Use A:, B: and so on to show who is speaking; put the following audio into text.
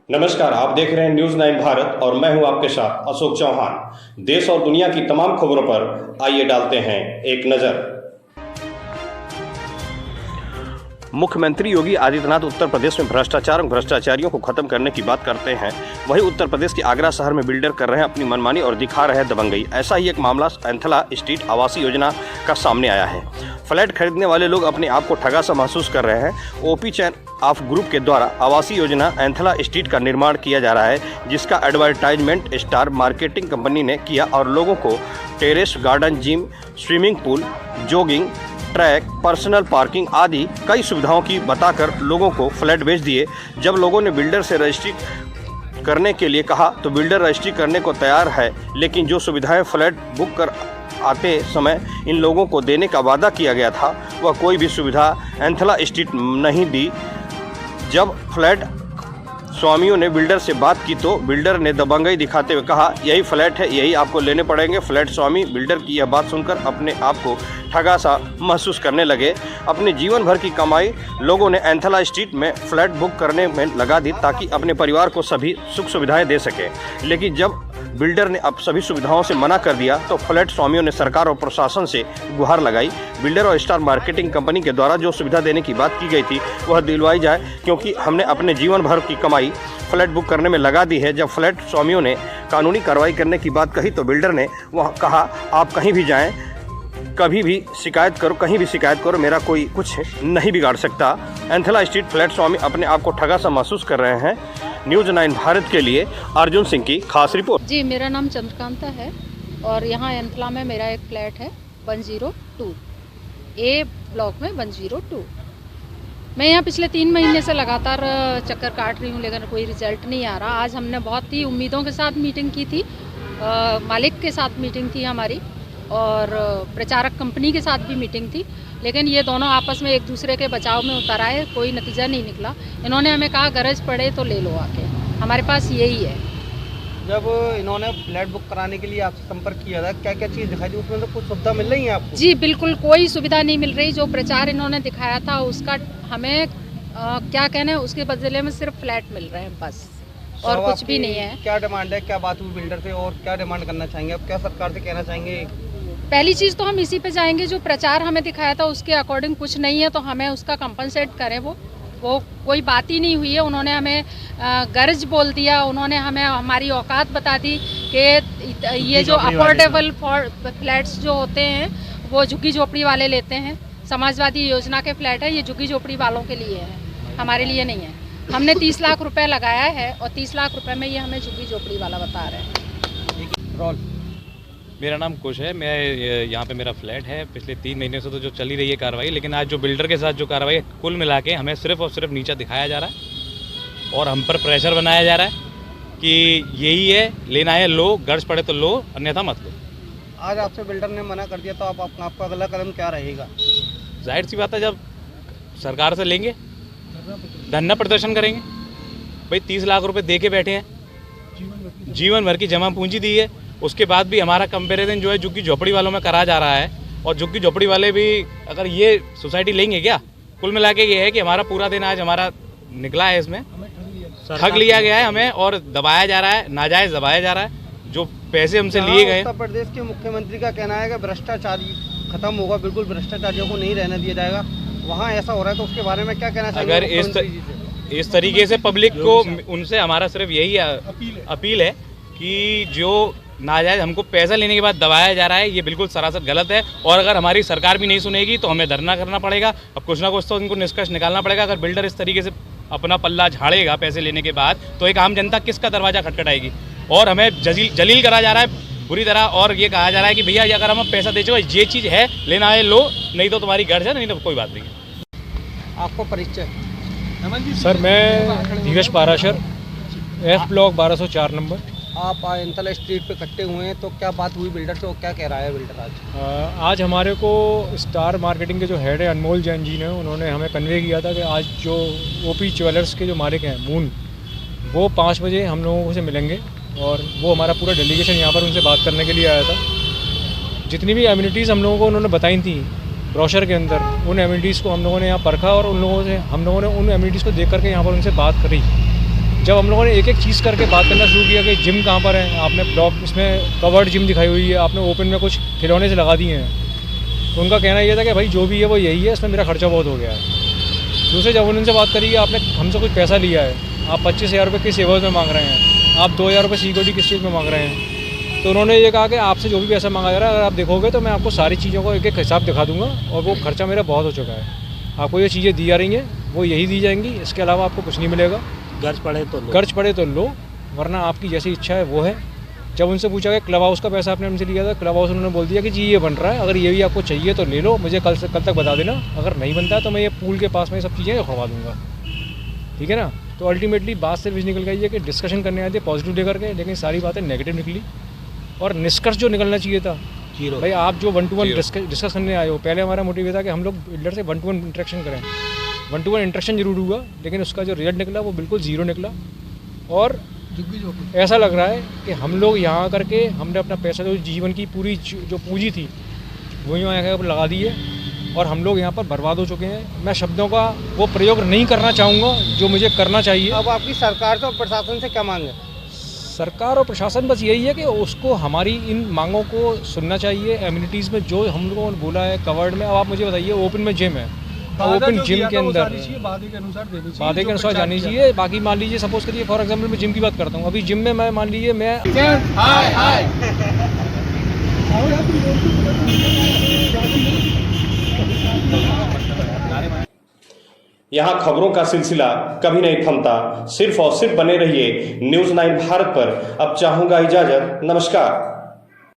A: नमस्कार, आप देख रहे हैं न्यूज़ 9 भारत और मैं हूं आपके साथ अशोक चौहान। देश और दुनिया की तमाम खबरों पर आइए डालते हैं एक नज़र। मुख्यमंत्री योगी आदित्यनाथ उत्तर प्रदेश में भ्रष्टाचार और भ्रष्टाचारियों को खत्म करने की बात करते हैं, वहीं उत्तर प्रदेश के आगरा शहर में बिल्डर कर रहे हैं अपनी मनमानी और दिखा रहे हैं दबंगई। ऐसा ही एक मामला एंथला स्ट्रीट आवासीय योजना का सामने आया है। फ्लैट खरीदने वाले लोग अपने आप को ठगा सा महसूस कर रहे हैं। ओपी चैन ऑफ ग्रुप के द्वारा आवासीय योजना एंथला स्ट्रीट का निर्माण किया जा रहा है, जिसका एडवर्टाइजमेंट स्टार मार्केटिंग कंपनी ने किया और लोगों को terrace garden, gym, swimming pool, jogging track, personal parking आदि कई सुविधाओं की बताकर लोगों को फ्लैट बेच दिए। जब लोगों ने बिल्डर से रजिस्ट्री करने के लिए कहा तो बिल्डर रजिस्ट्री करने को तैयार है, लेकिन जो सुविधाएं फ्लैट बुक कर आते समय इन लोगों को देने का वादा किया गया था, वह कोई भी सुविधा एंथला स्ट्रीट नहीं दी। जब फ्लैट स्वामियों ने बिल्डर से बात की तो बिल्डर ने दबंगई दिखाते हुए कहा, यही फ्लैट है, यही आपको लेने पड़ेंगे। फ्लैट स्वामी बिल्डर की यह बात सुनकर अपने आप को ठगा सा महसूस करने लगे। अपने जीवन भर की कमाई लोगों ने एंथला स्ट्रीट में फ्लैट बुक करने में लगा दी ताकि अपने परिवार को सभी सुख सुविधाएं दे सके। लेकिन जब बिल्डर ने अब सभी सुविधाओं से मना कर दिया तो फ्लैट स्वामियों ने सरकार और प्रशासन से गुहार लगाई। बिल्डर और स्टार मार्केटिंग कंपनी के द्वारा जो सुविधा देने की बात की गई थी वह दिलवाई जाए, क्योंकि हमने अपने जीवन भर की कमाई फ्लैट बुक करने में लगा दी है। जब फ्लैट स्वामियों ने कानूनी कार्रवाई करने की बात कही तो बिल्डर ने वह कहा, आप कहीं भी जाएं, कभी भी शिकायत करो, कहीं भी शिकायत करो, मेरा कोई कुछ नहीं बिगाड़ सकता। एंथला स्ट्रीट फ्लैट स्वामी अपने आप को ठगा सा महसूस कर रहे हैं। न्यूज़ 9 भारत के लिए अर्जुन सिंह की खास रिपोर्ट।
B: जी, मेरा नाम चंद्रकांता है और यहाँ एंथला में मेरा एक फ्लैट है 102 ए ब्लॉक में 102। मैं यहाँ पिछले 3 महीने से लगातार चक्कर काट रही हूँ, लेकिन कोई रिजल्ट नहीं आ रहा। आज हमने बहुत ही उम्मीदों के साथ मीटिंग की थी, मालिक के साथ मीटिंग थी हमारी और प्रचारक कंपनी के साथ भी मीटिंग थी, लेकिन ये दोनों आपस में एक दूसरे के बचाव में उतर आए, कोई नतीजा नहीं निकला। इन्होंने हमें कहा गरज पड़े तो ले लो आके, हमारे पास यही है।
C: जब इन्होंने फ्लैट बुक कराने के लिए आपसे संपर्क किया था, क्या क्या चीज़ दिखाई दी, उसमें तो कुछ सुविधा मिल रही है आपको? जी
B: बिल्कुल, कोई सुविधा नहीं मिल रही। जो प्रचार इन्होंने दिखाया था उसका हमें क्या कहना है, उसके बदले में सिर्फ फ्लैट मिल रहे हैं बस, और कुछ भी नहीं है।
C: क्या डिमांड है, क्या बात हुई बिल्डर से और क्या डिमांड करना चाहेंगे आप, क्या सरकार से कहना चाहेंगे?
B: पहली चीज़ तो हम इसी पे जाएंगे, जो प्रचार हमें दिखाया था उसके अकॉर्डिंग कुछ नहीं है तो हमें उसका कंपनसेट करें। वो कोई बात ही नहीं हुई है। उन्होंने हमें गर्ज बोल दिया, उन्होंने हमें हमारी औकात बता दी कि ये जो अफोर्डेबल फ्लैट्स जो होते हैं वो झुग्गी झोपड़ी वाले लेते हैं। समाजवादी योजना के फ्लैट है, ये झुग्गी झोपड़ी वालों के लिए है, हमारे लिए नहीं है। हमने 30 लाख रुपए लगाया है और 30 लाख रुपए में ये हमें झुग्गी झोपड़ी वाला बता रहे हैं।
D: मेरा नाम कुश है, मैं यहाँ पे मेरा फ्लैट है। पिछले 3 महीने से तो जो चली रही है कार्रवाई, लेकिन आज जो बिल्डर के साथ जो कार्रवाई है, कुल मिला के हमें सिर्फ और सिर्फ नीचा दिखाया जा रहा है और हम पर प्रेशर बनाया जा रहा है कि यही है, लेना है लो, गर्ज पड़े तो लो, अन्यथा मत लो।
C: आज आपसे बिल्डर ने मना कर दिया तो आपका अगला कदम क्या रहेगा?
D: जाहिर सी बात है, जब सरकार से लेंगे धरना प्रदर्शन करेंगे। भाई 30 लाख रुपये दे के बैठे हैं, जीवन भर की जमा पूंजी दी है, उसके बाद भी हमारा कंपैरिजन जो है झुग्गी झोपड़ी वालों में करा जा रहा है। और झुग्गी झोपड़ी वाले भी अगर ये सोसाइटी लेंगे क्या, कुल मिला के ये है कि हमारा पूरा दिन आज हमारा निकला है, इसमें ठग लिया गया है हमें और दबाया जा रहा है, नाजायज़ दबाया जा रहा है। जो पैसे हमसे लिए गए,
C: उत्तर प्रदेश के मुख्यमंत्री का कहना है कि भ्रष्टाचार खत्म होगा, बिल्कुल भ्रष्टाचारियों को नहीं रहने दिया जाएगा, वहाँ ऐसा हो रहा है तो उसके बारे में क्या कहना चाहिए?
D: अगर इस तरीके से पब्लिक को, उनसे हमारा सिर्फ यही अपील है कि जो नाजायज़ हमको पैसा लेने के बाद दबाया जा रहा है, ये बिल्कुल सरासर गलत है। और अगर हमारी सरकार भी नहीं सुनेगी तो हमें धरना करना पड़ेगा। अब कुछ ना कुछ तो इनको निष्कर्ष निकालना पड़ेगा। अगर बिल्डर इस तरीके से अपना पल्ला झाड़ेगा पैसे लेने के बाद, तो एक आम जनता किसका दरवाज़ा खटखटाएगी? और हमें जलील करा जा रहा है बुरी तरह, और ये कहा जा रहा है कि भैया अगर हम पैसा दे चुके, ये चीज़ है, लेना है लो, नहीं तो तुम्हारी गर्ज है, नहीं तो कोई बात नहीं है।
C: आपको परिचय?
E: सर, मैं धीरज पाराशर, एफ ब्लॉक 1204 नंबर।
C: आप एंथला स्ट्रीट पे इकट्ठे हुए हैं, तो क्या बात हुई बिल्डर से और क्या कह रहा है बिल्डर आज?
E: आज हमारे को स्टार मार्केटिंग के जो हेड है अनमोल जैन जी ने, उन्होंने हमें कन्वे किया था कि आज जो ओपी ज्वेलर्स के जो मालिक हैं मून, वो 5 बजे हम लोगों से मिलेंगे और वो हमारा पूरा डेलीगेशन यहाँ पर उनसे बात करने के लिए आया था। जितनी भी एम्यूनिटीज़ हम लोगों को उन्होंने बताई थी ब्रोशर के अंदर, उन एम्यूनिटीज़ को हम लोगों ने यहाँ परखा और हम लोगों ने उन एम्यूनिटीज़ को देख करके यहाँ पर उनसे बात करी जब हम लोगों ने एक एक चीज़ करके बात करना शुरू किया कि जिम कहाँ पर है, आपने ब्लॉक इसमें कवर्ड जिम दिखाई हुई है, आपने ओपन में कुछ खिलौने से लगा दिए हैं, तो उनका कहना ये था कि भाई जो भी है वो यही है, इसमें मेरा खर्चा बहुत हो गया है। दूसरे जब उनसे बात करी, आपने हमसे कुछ पैसा लिया है, आप 25,000 रुपये किस एवज में मांग रहे हैं, आप 2,000 रुपये सिक्योरिटी किस चीज़ में मांग रहे हैं। तो उन्होंने ये कहा कि आपसे जो भी पैसा मांगा जा रहा है, अगर आप देखोगे तो मैं आपको सारी चीज़ों को एक एक हिसाब दिखा दूंगा, और वो खर्चा मेरा बहुत हो चुका है, आपको ये चीज़ें दी जा रही हैं वो यही दी जाएंगी, इसके अलावा आपको कुछ नहीं मिलेगा।
F: गर्ज पड़े तो लो, वरना आपकी जैसी इच्छा है वो है।
E: जब उनसे पूछा कि क्लब हाउस का पैसा आपने हमसे लिया था, क्लब हाउस उन्होंने बोल दिया कि जी ये बन रहा है, अगर ये भी आपको चाहिए तो ले लो, मुझे कल तक बता देना, अगर नहीं बनता है तो मैं ये पूल के पास में ये सब चीज़ें रखवा दूँगा, ठीक है ना। तो अल्टीमेटली बात सिर्फ निकल गई है कि डिस्कशन करने आए थे पॉजिटिव लेकर के, लेकिन सारी बातें नेगेटिव निकली, और निष्कर्ष जो निकलना चाहिए था, भाई आप जो 1-to-1 डिस्कस करने आए हो, पहले हमारा मोटिव ये था कि हम लोग बिल्डर से 1-to-1 इंटरेक्शन करें, 1-to-1 इंटरेक्शन जरूर हुआ, लेकिन उसका जो रिजल्ट निकला वो बिल्कुल ज़ीरो निकला। और ऐसा लग रहा है कि हम लोग यहाँ करके हमने अपना पैसा, जो जीवन की पूरी जो पूंजी थी वो यहाँ पर लगा दी है, और हम लोग यहाँ पर बर्बाद हो चुके हैं। मैं शब्दों का वो प्रयोग नहीं करना चाहूँगा जो मुझे करना चाहिए।
C: अब आपकी सरकार से और प्रशासन से क्या मांग है?
E: सरकार और प्रशासन बस यही है कि उसको हमारी इन मांगों को सुनना चाहिए। एम्यूनिटीज़ में जो हम लोगों ने बोला है कवर्ड में, अब आप मुझे बताइए ओपन में जिम है, ओपन जिम के अंदर वादे के अनुसार जानी चाहिए। बाकी मान लीजिए सपोज करिए फॉर एग्जांपल मैं जिम की बात करता हूँ, अभी जिम में मैं मान लीजिए मैं
A: यहाँ खबरों का सिलसिला कभी नहीं थमता, सिर्फ और सिर्फ बने रहिए न्यूज़ 9 भारत पर। अब चाहूँगा इजाज़त, नमस्कार।